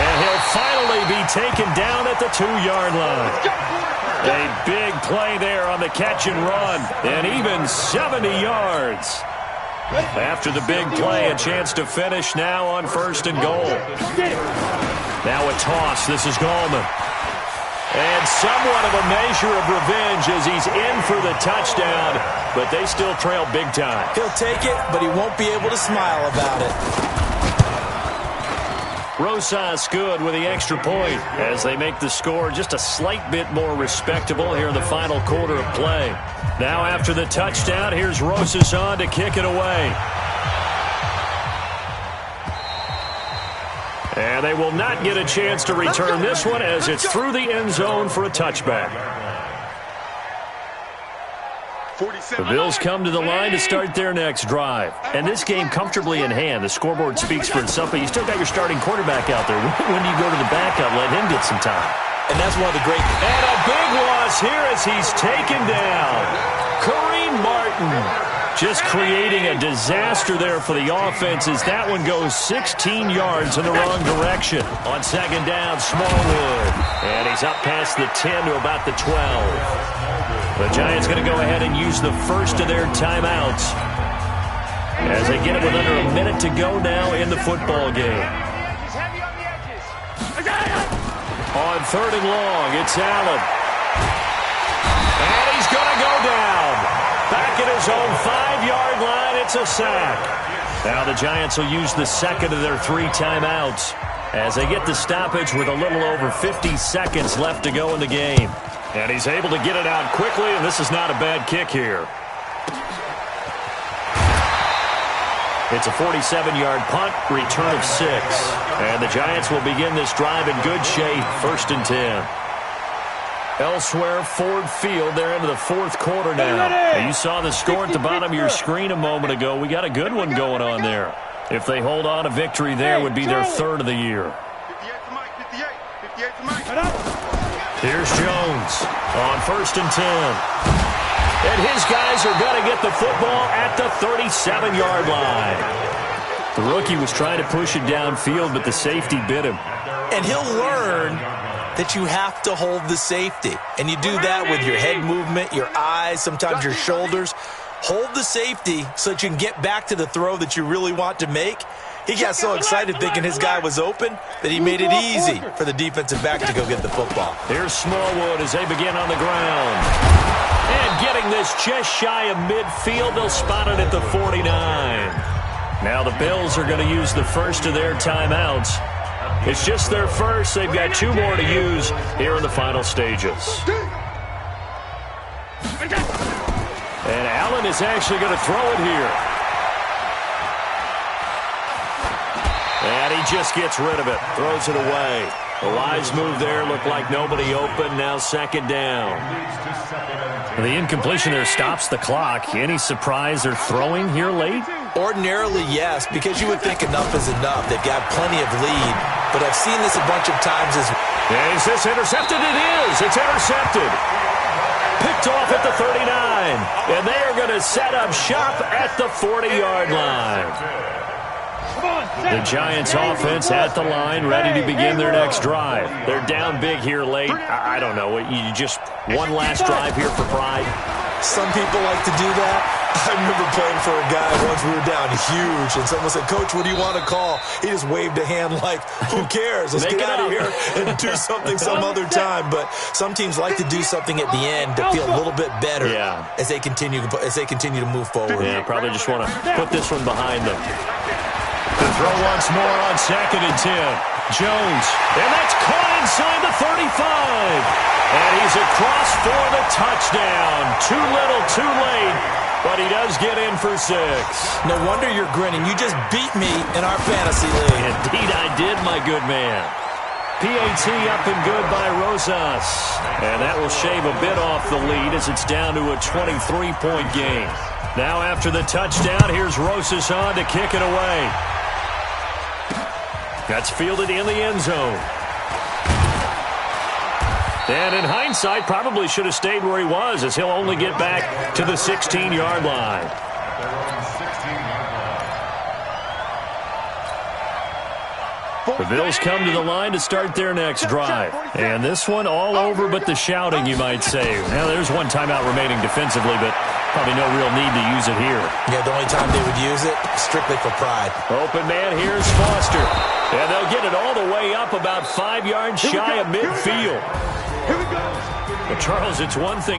Speaker 2: And he'll finally be taken down at the 2-yard line. A big play there on the catch and run, and even 70 yards. After the big play, a chance to finish now on first and goal. Now a toss. This is Gallman. And somewhat of a measure of revenge as he's in for the touchdown, but they still trail big time.
Speaker 4: He'll take it, but he won't be able to smile about it.
Speaker 2: Rosas good with the extra point as they make the score just a slight bit more respectable here in the final quarter of play. Now after the touchdown, here's Rosas on to kick it away. And they will not get a chance to return this one as it's through the end zone for a touchback. The Bills come to the line to start their next drive. And this game comfortably in hand. The scoreboard speaks for itself, but you still got your starting quarterback out there. When do you go to the backup? Let him get some time.
Speaker 4: And that's one of the great...
Speaker 2: And a big loss here as he's taken down. Kareem Martin just creating a disaster there for the offense as that one goes 16 yards in the wrong direction. On second down, Smallwood. And he's up past the 10 to about the 12. The Giants going to go ahead and use the first of their timeouts as they get it with under a minute to go now in the football game. On third and long, it's Allen. And he's going to go down. Back at his own 5-yard line, it's a sack. Now the Giants will use the second of their 3 timeouts as they get the stoppage with a little over 50 seconds left to go in the game. And he's able to get it out quickly, and this is not a bad kick here. It's a 47-yard punt, return of 6. And the Giants will begin this drive in good shape, 1st and 10. Elsewhere, Ford Field, they're into the fourth quarter now. And you saw the score at the bottom of your screen a moment ago. We got a good one going on there. If they hold on, a victory there would be their 3rd of the year.
Speaker 5: 58 to Mike.
Speaker 2: Here's Jones on 1st and 10. And his guys are going to get the football at the 37-yard line. The rookie was trying to push it downfield, but the safety bit him.
Speaker 4: And he'll learn that you have to hold the safety. And you do that with your head movement, your eyes, sometimes your shoulders. Hold the safety so that you can get back to the throw that you really want to make. He got so excited thinking his guy was open that he made it easy for the defensive back to go get the football.
Speaker 2: Here's Smallwood as they begin on the ground. And getting this just shy of midfield, they'll spot it at the 49. Now the Bills are going to use the first of their timeouts. It's just their first. They've got 2 more to use here in the final stages. And Allen is actually going to throw it here. And he just gets rid of it, throws it away. A wise move there, looked like nobody open, now second down. The incompletion there stops the clock. Any surprise they're throwing here late?
Speaker 4: Ordinarily, yes, because you would think enough is enough. They've got plenty of lead, but I've seen this a bunch of times as...
Speaker 2: Is this intercepted? It is. It's intercepted. Picked off at the 39. And they are going to set up shop at the 40-yard line. The Giants offense at the line, ready to begin their next drive. They're down big here late. I don't know. You just one last drive here for pride?
Speaker 4: Some people like to do that. I remember playing for a guy once we were down huge, and someone said, "Coach, what do you want to call?" He just waved a hand like, who cares? Let's get out of here and do something some other time. But some teams like to do something at the end to feel a little bit better as they continue to move forward.
Speaker 2: Yeah, probably just want to put this one behind them. The throw once more on 2nd and 10. Jones, and that's caught inside the 35. And he's across for the touchdown. Too little, too late, but he does get in for 6.
Speaker 4: No wonder you're grinning. You just beat me in our fantasy league.
Speaker 2: Indeed I did, my good man. PAT up and good by Rosas. And that will shave a bit off the lead as it's down to a 23-point game. Now after the touchdown, here's Rosas on to kick it away. That's fielded in the end zone. And in hindsight, probably should have stayed where he was, as he'll only get back to the 16-yard line. The Bills come to the line to start their next drive. And this one all over but the shouting, you might say. Now, there's one timeout remaining defensively, but probably no real need to use it here.
Speaker 4: Yeah, the only time they would use it, strictly for pride.
Speaker 2: Open man, here's Foster. And they'll get it all the way up about 5 yards shy of midfield.
Speaker 6: Here we go.
Speaker 2: But, Charles, it's one thing.